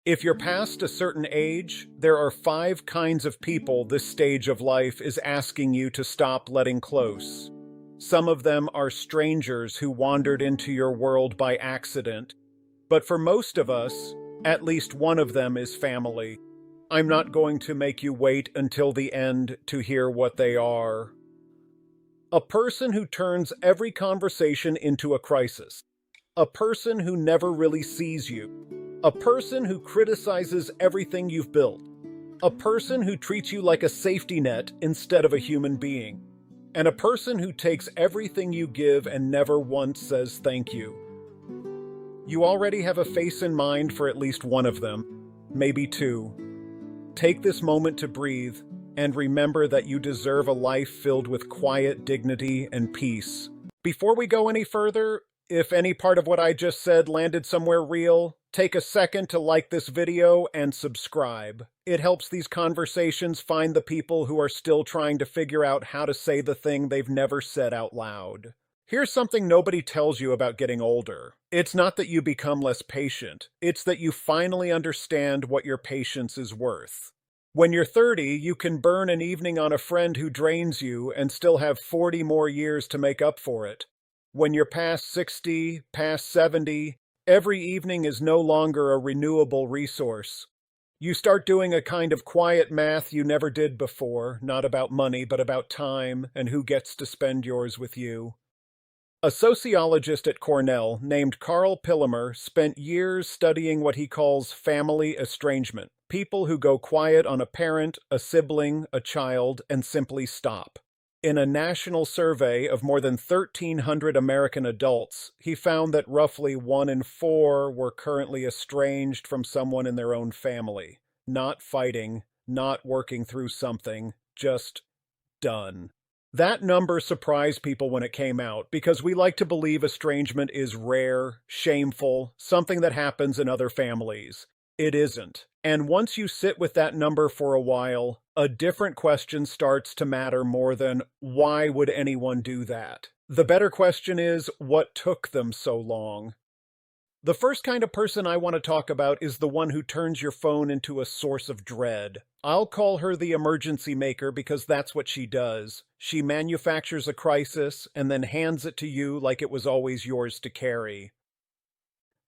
If you're past a certain age, there are 5 kinds of people this stage of life is asking you to stop letting close. Some of them are strangers who wandered into your world by accident, but for most of us, at least one of them is family. I'm not going to make you wait until the end to hear what they are. A person who turns every conversation into a crisis. A person who never really sees you. A person who criticizes everything you've built. A person who treats you like a safety net instead of a human being. And a person who takes everything you give and never once says thank you. You already have a face in mind for at least one of them, maybe 2. Take this moment to breathe and remember that you deserve a life filled with quiet dignity and peace. Before we go any further, if any part of what I just said landed somewhere real, take a second to like this video and subscribe. It helps these conversations find the people who are still trying to figure out how to say the thing they've never said out loud. Here's something nobody tells you about getting older. It's not that you become less patient. It's that you finally understand what your patience is worth. When you're 30, you can burn an evening on a friend who drains you and still have 40 more years to make up for it. When you're past 60, past 70, every evening is no longer a renewable resource. You start doing a kind of quiet math you never did before, not about money, but about time and who gets to spend yours with you. A sociologist at Cornell named Carl Pillemer spent years studying what he calls family estrangement, people who go quiet on a parent, a sibling, a child, and simply stop. In a national survey of more than 1,300 American adults, he found that roughly 1 in 4 were currently estranged from someone in their own family. Not fighting, not working through something, just done. That number surprised people when it came out because we like to believe estrangement is rare, shameful, something that happens in other families. It isn't. And once you sit with that number for a while, a different question starts to matter more than why would anyone do that? The better question is, what took them so long? The first kind of person I want to talk about is the one who turns your phone into a source of dread. I'll call her the emergency maker because that's what she does. She manufactures a crisis and then hands it to you like it was always yours to carry.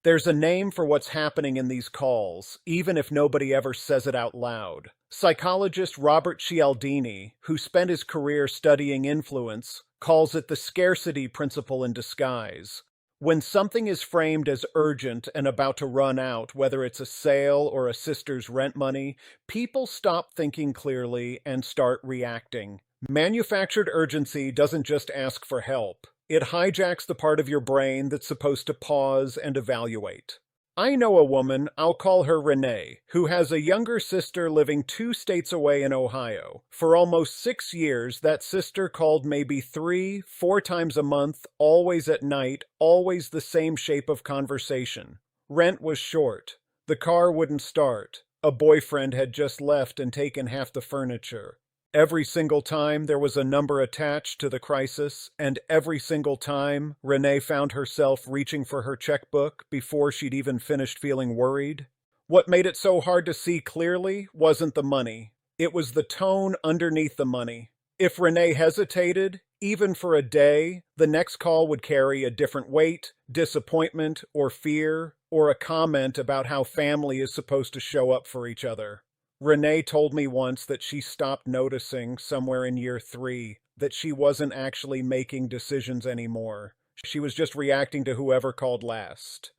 There's a name for what's happening in these calls, even if nobody ever says it out loud. Psychologist Robert Cialdini, who spent his career studying influence, calls it the scarcity principle in disguise. When something is framed as urgent and about to run out, whether it's a sale or a sister's rent money, people stop thinking clearly and start reacting. Manufactured urgency doesn't just ask for help. It hijacks the part of your brain that's supposed to pause and evaluate. I know a woman, I'll call her Renee, who has a younger sister living 2 states away in Ohio. For almost 6 years, that sister called maybe 3, 4 times a month, always at night, always the same shape of conversation. Rent was short. The car wouldn't start. A boyfriend had just left and taken half the furniture. Every single time there was a number attached to the crisis, and every single time Renee found herself reaching for her checkbook before she'd even finished feeling worried. What made it so hard to see clearly wasn't the money. It was the tone underneath the money. If Renee hesitated, even for a day, the next call would carry a different weight, disappointment, or fear, or a comment about how family is supposed to show up for each other. Renee told me once that she stopped noticing somewhere in year 3 that she wasn't actually making decisions anymore. She was just reacting to whoever called last.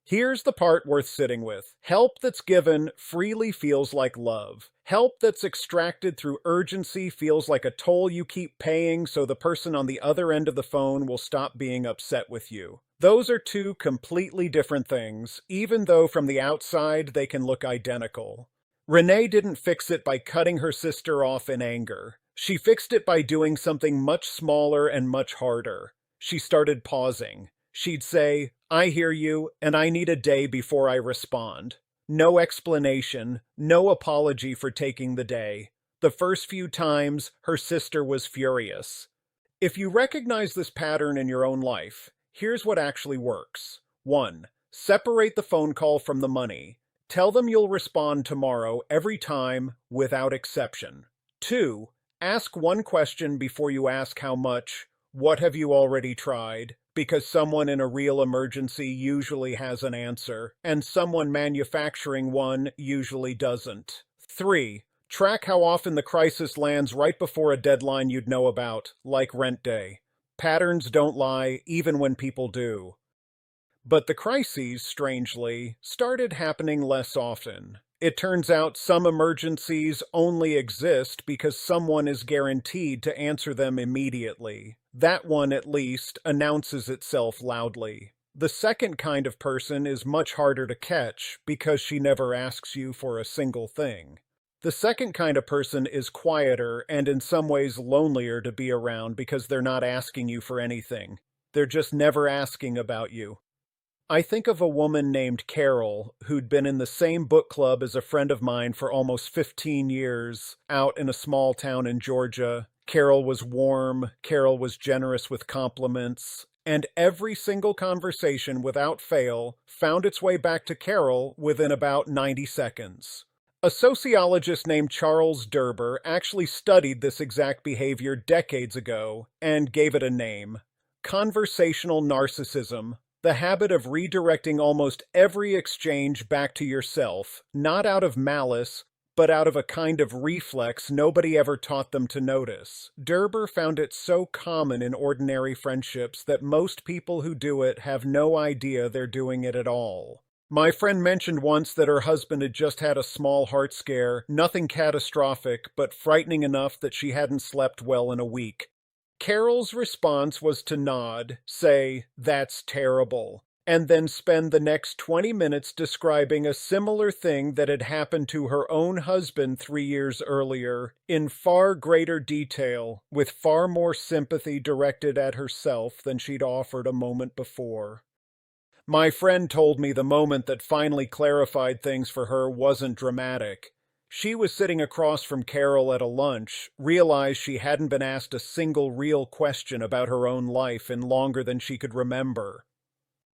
Here's the part worth sitting with. Help that's given freely feels like love. Help that's extracted through urgency feels like a toll you keep paying so the person on the other end of the phone will stop being upset with you. Those are 2 completely different things, even though from the outside they can look identical. Renee didn't fix it by cutting her sister off in anger. She fixed it by doing something much smaller and much harder. She started pausing. She'd say, "I hear you, and I need a day before I respond." No explanation, no apology for taking the day. The first few times, her sister was furious. If you recognize this pattern in your own life, here's what actually works. 1. Separate the phone call from the money. Tell them you'll respond tomorrow every time, without exception. 2. Ask one question before you ask how much. What have you already tried? Because someone in a real emergency usually has an answer, and someone manufacturing one usually doesn't. 3. Track how often the crisis lands right before a deadline you'd know about, like rent day. Patterns don't lie, even when people do. But the crises, strangely, started happening less often. It turns out some emergencies only exist because someone is guaranteed to answer them immediately. That one, at least, announces itself loudly. The second kind of person is much harder to catch because she never asks you for a single thing. The second kind of person is quieter and in some ways lonelier to be around because they're not asking you for anything. They're just never asking about you. I think of a woman named Carol, who'd been in the same book club as a friend of mine for almost 15 years, out in a small town in Georgia. Carol was warm, Carol was generous with compliments, and every single conversation, without fail, found its way back to Carol within about 90 seconds. A sociologist named Charles Derber actually studied this exact behavior decades ago and gave it a name: conversational narcissism. The habit of redirecting almost every exchange back to yourself, not out of malice, but out of a kind of reflex nobody ever taught them to notice. Derber found it so common in ordinary friendships that most people who do it have no idea they're doing it at all. My friend mentioned once that her husband had just had a small heart scare, nothing catastrophic, but frightening enough that she hadn't slept well in a week. Carol's response was to nod, say, "That's terrible," and then spend the next 20 minutes describing a similar thing that had happened to her own husband 3 years earlier, in far greater detail, with far more sympathy directed at herself than she'd offered a moment before. My friend told me the moment that finally clarified things for her wasn't dramatic. She was sitting across from Carol at a lunch, realized she hadn't been asked a single real question about her own life in longer than she could remember,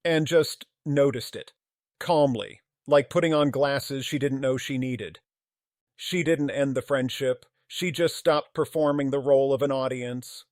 and just noticed it, calmly, like putting on glasses she didn't know she needed. She didn't end the friendship, she just stopped performing the role of an audience.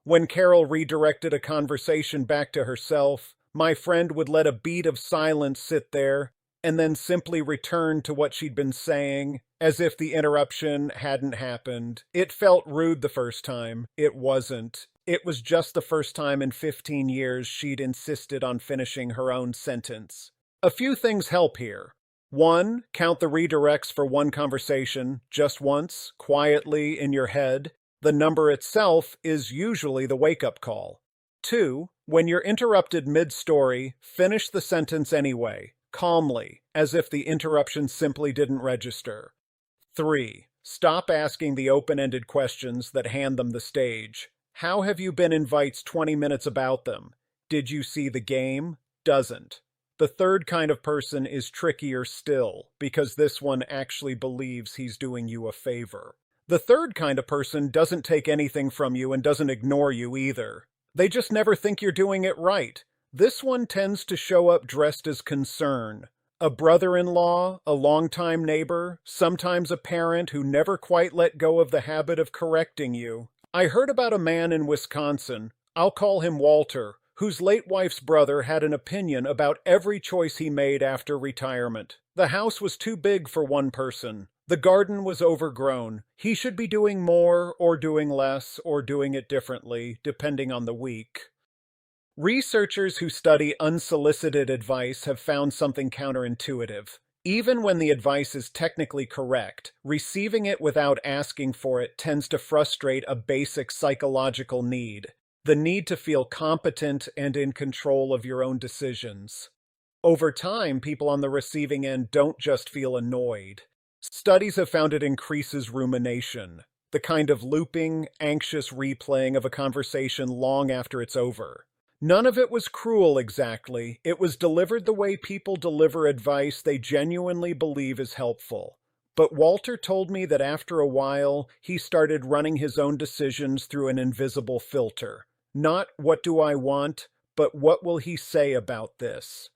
When Carol redirected a conversation back to herself, my friend would let a beat of silence sit there, and then simply return to what she'd been saying, as if the interruption hadn't happened. It felt rude the first time. It wasn't. It was just the first time in 15 years she'd insisted on finishing her own sentence. A few things help here. 1. Count the redirects for one conversation, just once, quietly in your head. The number itself is usually the wake-up call. 2. When you're interrupted mid-story, finish the sentence anyway, calmly, as if the interruption simply didn't register. 3. Stop asking the open-ended questions that hand them the stage. How have you been? Invites 20 minutes about them. Did you see the game? Doesn't. The third kind of person is trickier still, because this one actually believes he's doing you a favor. The third kind of person doesn't take anything from you and doesn't ignore you either. They just never think you're doing it right. This one tends to show up dressed as concern. A brother-in-law, a longtime neighbor, sometimes a parent who never quite let go of the habit of correcting you. I heard about a man in Wisconsin, I'll call him Walter, whose late wife's brother had an opinion about every choice he made after retirement. The house was too big for one person. The garden was overgrown. He should be doing more, or doing less, or doing it differently, depending on the week. Researchers who study unsolicited advice have found something counterintuitive. Even when the advice is technically correct, receiving it without asking for it tends to frustrate a basic psychological need: the need to feel competent and in control of your own decisions. Over time, people on the receiving end don't just feel annoyed. Studies have found it increases rumination, the kind of looping, anxious replaying of a conversation long after it's over. None of it was cruel exactly. It was delivered the way people deliver advice they genuinely believe is helpful. But Walter told me that after a while, he started running his own decisions through an invisible filter. Not "what do I want," but "what will he say about this?"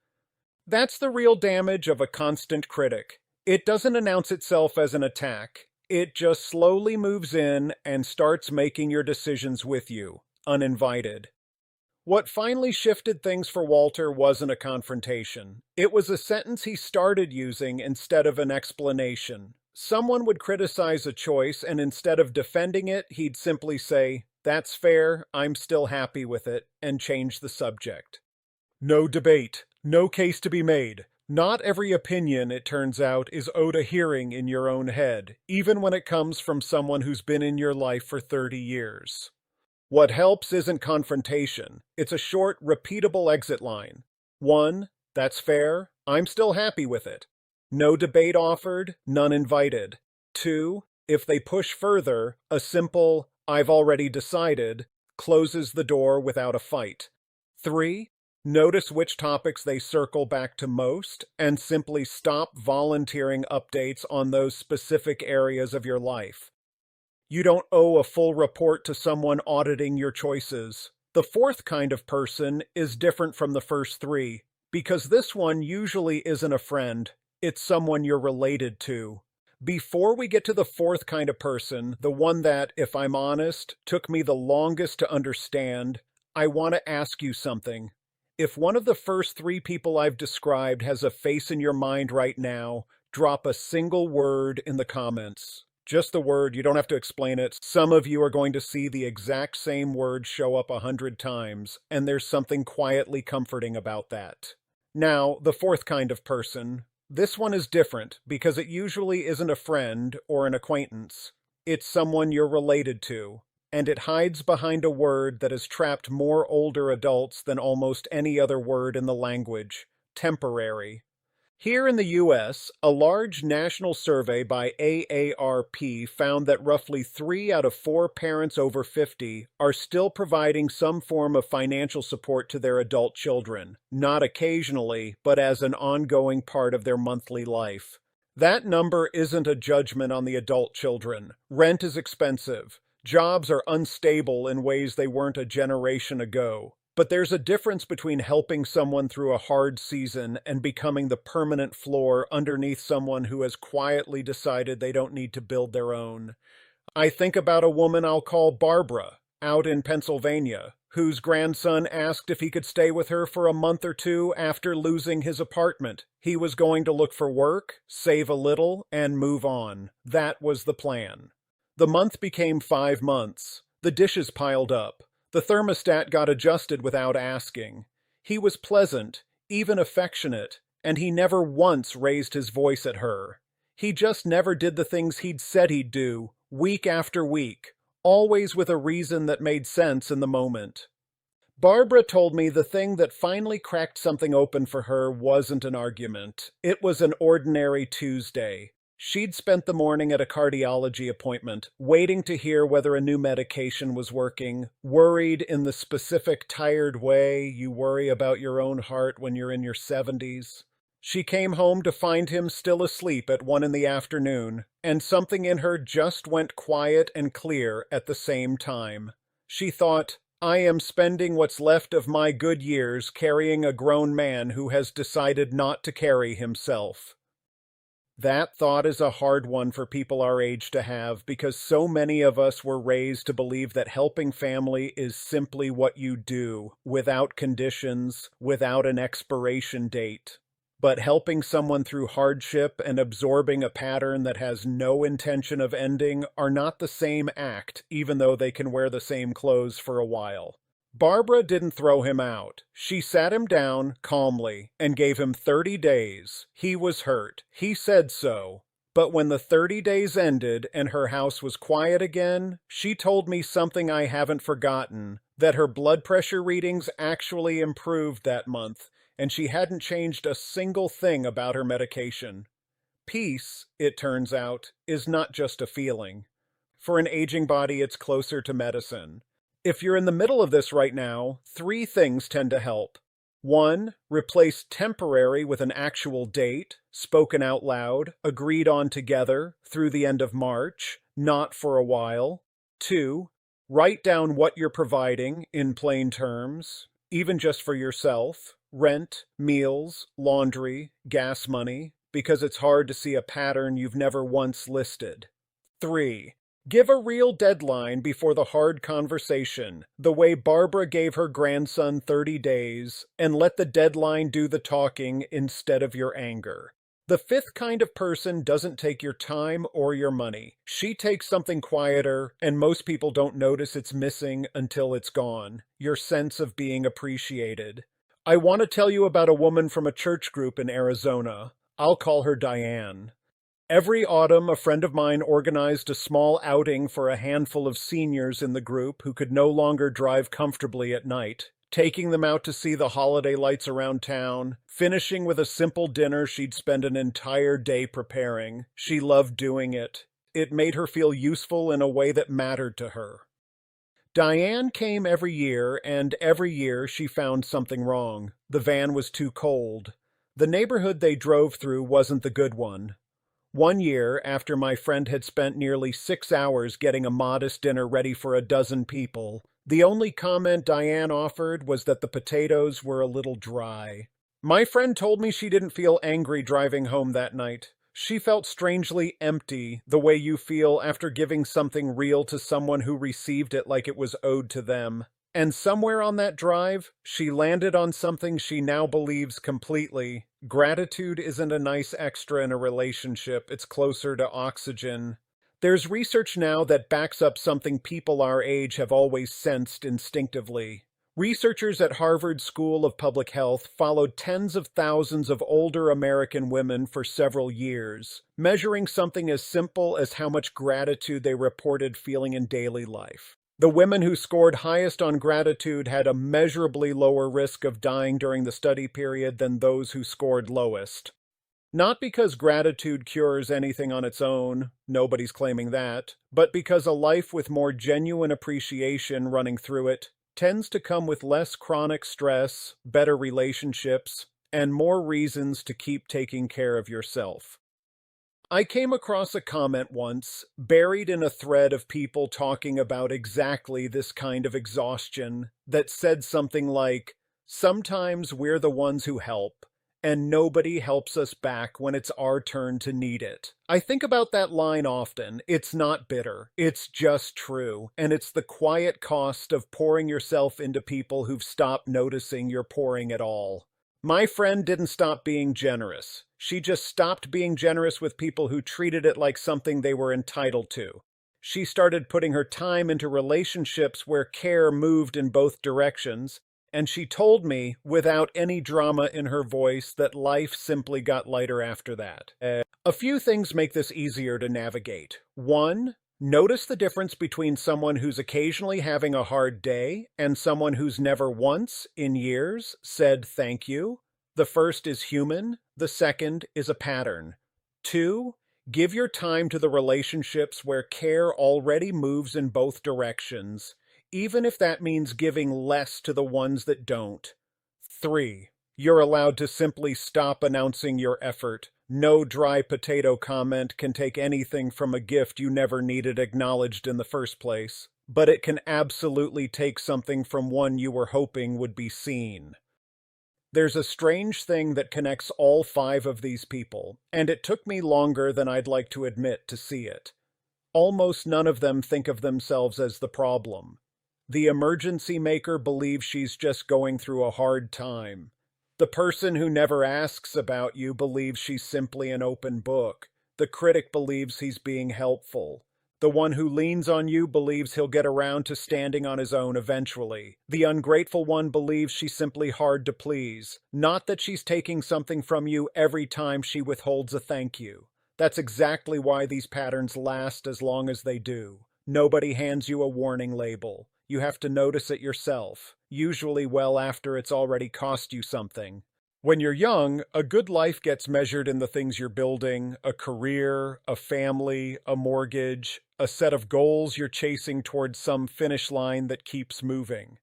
That's the real damage of a constant critic. It doesn't announce itself as an attack. It just slowly moves in and starts making your decisions with you, uninvited. What finally shifted things for Walter wasn't a confrontation. It was a sentence he started using instead of an explanation. Someone would criticize a choice, and instead of defending it, he'd simply say, "That's fair, I'm still happy with it," and change the subject. No debate, no case to be made. Not every opinion, it turns out, is owed a hearing in your own head, even when it comes from someone who's been in your life for 30 years. What helps isn't confrontation. It's a short, repeatable exit line. 1. That's fair. I'm still happy with it. No debate offered, none invited. 2. If they push further, a simple, "I've already decided," closes the door without a fight. 3. Notice which topics they circle back to most, and simply stop volunteering updates on those specific areas of your life. You don't owe a full report to someone auditing your choices. The fourth kind of person is different from the first three, because this one usually isn't a friend, it's someone you're related to. Before we get to the fourth kind of person, the one that, if I'm honest, took me the longest to understand, I want to ask you something. If one of the first three people I've described has a face in your mind right now, drop a single word in the comments. Just the word, you don't have to explain it. Some of you are going to see the exact same word show up 100 times, and there's something quietly comforting about that. Now, the fourth kind of person. This one is different because it usually isn't a friend or an acquaintance. It's someone you're related to, and it hides behind a word that has trapped more older adults than almost any other word in the language: temporary. Here in the US, a large national survey by AARP found that roughly 3 out of 4 parents over 50 are still providing some form of financial support to their adult children, not occasionally, but as an ongoing part of their monthly life. That number isn't a judgment on the adult children. Rent is expensive. Jobs are unstable in ways they weren't a generation ago. But there's a difference between helping someone through a hard season and becoming the permanent floor underneath someone who has quietly decided they don't need to build their own. I think about a woman I'll call Barbara, out in Pennsylvania, whose grandson asked if he could stay with her for a month or two after losing his apartment. He was going to look for work, save a little, and move on. That was the plan. The month became 5 months. The dishes piled up. The thermostat got adjusted without asking. He was pleasant, even affectionate, and he never once raised his voice at her. He just never did the things he'd said he'd do, week after week, always with a reason that made sense in the moment. Barbara told me the thing that finally cracked something open for her wasn't an argument. It was an ordinary Tuesday. She'd spent the morning at a cardiology appointment, waiting to hear whether a new medication was working, worried in the specific tired way you worry about your own heart when you're in your 70s. She came home to find him still asleep at 1 in the afternoon, and something in her just went quiet and clear at the same time. She thought, "I am spending what's left of my good years carrying a grown man who has decided not to carry himself." That thought is a hard one for people our age to have because so many of us were raised to believe that helping family is simply what you do, without conditions, without an expiration date. But helping someone through hardship and absorbing a pattern that has no intention of ending are not the same act, even though they can wear the same clothes for a while. Barbara didn't throw him out. She sat him down calmly and gave him 30 days. He was hurt. He said so. But when the 30 days ended and her house was quiet again, she told me something I haven't forgotten, that her blood pressure readings actually improved that month, and she hadn't changed a single thing about her medication. Peace, it turns out, is not just a feeling. For an aging body, it's closer to medicine. If you're in the middle of this right now, 3 things tend to help. 1. Replace temporary with an actual date, spoken out loud, agreed on together, through the end of March, not for a while. 2. Write down what you're providing, in plain terms, even just for yourself. rent, meals, laundry, gas money, because it's hard to see a pattern you've never once listed. 3. Give a real deadline before the hard conversation, the way Barbara gave her grandson 30 days, and let the deadline do the talking instead of your anger. The fifth kind of person doesn't take your time or your money. She takes something quieter, and most people don't notice it's missing until it's gone. Your sense of being appreciated. I want to tell you about a woman from a church group in Arizona. I'll call her Diane. Every autumn, a friend of mine organized a small outing for a handful of seniors in the group who could no longer drive comfortably at night, taking them out to see the holiday lights around town, finishing with a simple dinner she'd spend an entire day preparing. She loved doing it. It made her feel useful in a way that mattered to her. Diane came every year, and every year she found something wrong. The van was too cold. The neighborhood they drove through wasn't the good one. One year, after my friend had spent nearly 6 hours getting a modest dinner ready for a dozen people, the only comment Diane offered was that the potatoes were a little dry. My friend told me she didn't feel angry driving home that night. She felt strangely empty, the way you feel after giving something real to someone who received it like it was owed to them. And somewhere on that drive, she landed on something she now believes completely. Gratitude isn't a nice extra in a relationship, it's closer to oxygen. There's research now that backs up something people our age have always sensed instinctively. Researchers at Harvard School of Public Health followed tens of thousands of older American women for several years, measuring something as simple as how much gratitude they reported feeling in daily life. The women who scored highest on gratitude had a measurably lower risk of dying during the study period than those who scored lowest. Not because gratitude cures anything on its own, nobody's claiming that, but because a life with more genuine appreciation running through it tends to come with less chronic stress, better relationships, and more reasons to keep taking care of yourself. I came across a comment once, buried in a thread of people talking about exactly this kind of exhaustion, that said something like, "Sometimes we're the ones who help, and nobody helps us back when it's our turn to need it." I think about that line often. It's not bitter, it's just true, and it's the quiet cost of pouring yourself into people who've stopped noticing you're pouring at all. My friend didn't stop being generous. She just stopped being generous with people who treated it like something they were entitled to. She started putting her time into relationships where care moved in both directions, and she told me, without any drama in her voice, that life simply got lighter after that. A few things make this easier to navigate. 1. Notice the difference between someone who's occasionally having a hard day and someone who's never once, in years, said thank you. The first is human, the second is a pattern. 2. Give your time to the relationships where care already moves in both directions, even if that means giving less to the ones that don't. 3. You're allowed to simply stop announcing your effort. No dry potato comment can take anything from a gift you never needed acknowledged in the first place, but it can absolutely take something from one you were hoping would be seen. There's a strange thing that connects all 5 of these people, and it took me longer than I'd like to admit to see it. Almost none of them think of themselves as the problem. The emergency maker believes she's just going through a hard time. The person who never asks about you believes she's simply an open book. The critic believes he's being helpful. The one who leans on you believes he'll get around to standing on his own eventually. The ungrateful one believes she's simply hard to please, not that she's taking something from you every time she withholds a thank you. That's exactly why these patterns last as long as they do. Nobody hands you a warning label. You have to notice it yourself, usually well after it's already cost you something. When you're young, a good life gets measured in the things you're building: a career, a family, a mortgage, a set of goals you're chasing towards some finish line that keeps moving.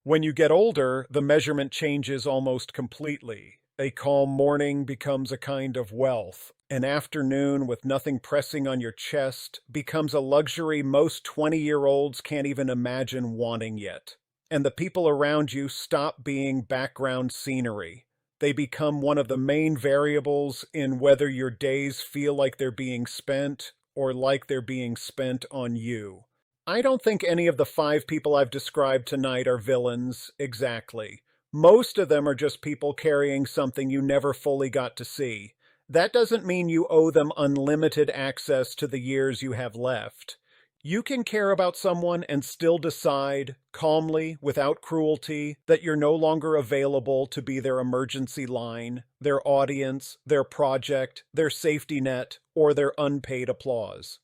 When you get older, the measurement changes almost completely. A calm morning becomes a kind of wealth. An afternoon with nothing pressing on your chest becomes a luxury most 20-year-olds can't even imagine wanting yet. and the people around you stop being background scenery. They become one of the main variables in whether your days feel like they're being spent or like they're being spent on you. I don't think any of the 5 people I've described tonight are villains, exactly. Most of them are just people carrying something you never fully got to see. That doesn't mean you owe them unlimited access to the years you have left. You can care about someone and still decide, calmly, without cruelty, that you're no longer available to be their emergency line, their audience, their project, their safety net, or their unpaid applause.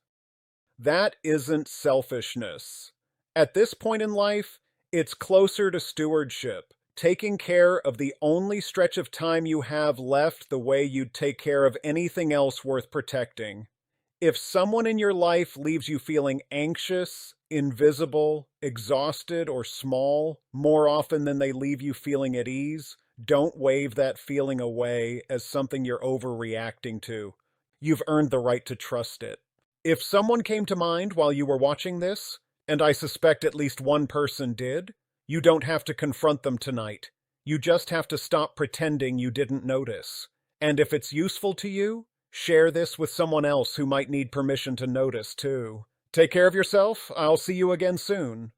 That isn't selfishness. At this point in life, it's closer to stewardship, taking care of the only stretch of time you have left the way you'd take care of anything else worth protecting. If someone in your life leaves you feeling anxious, invisible, exhausted, or small more often than they leave you feeling at ease, don't wave that feeling away as something you're overreacting to. You've earned the right to trust it. If someone came to mind while you were watching this, and I suspect at least one person did, you don't have to confront them tonight. You just have to stop pretending you didn't notice. And if it's useful to you, share this with someone else who might need permission to notice, too. Take care of yourself. I'll see you again soon.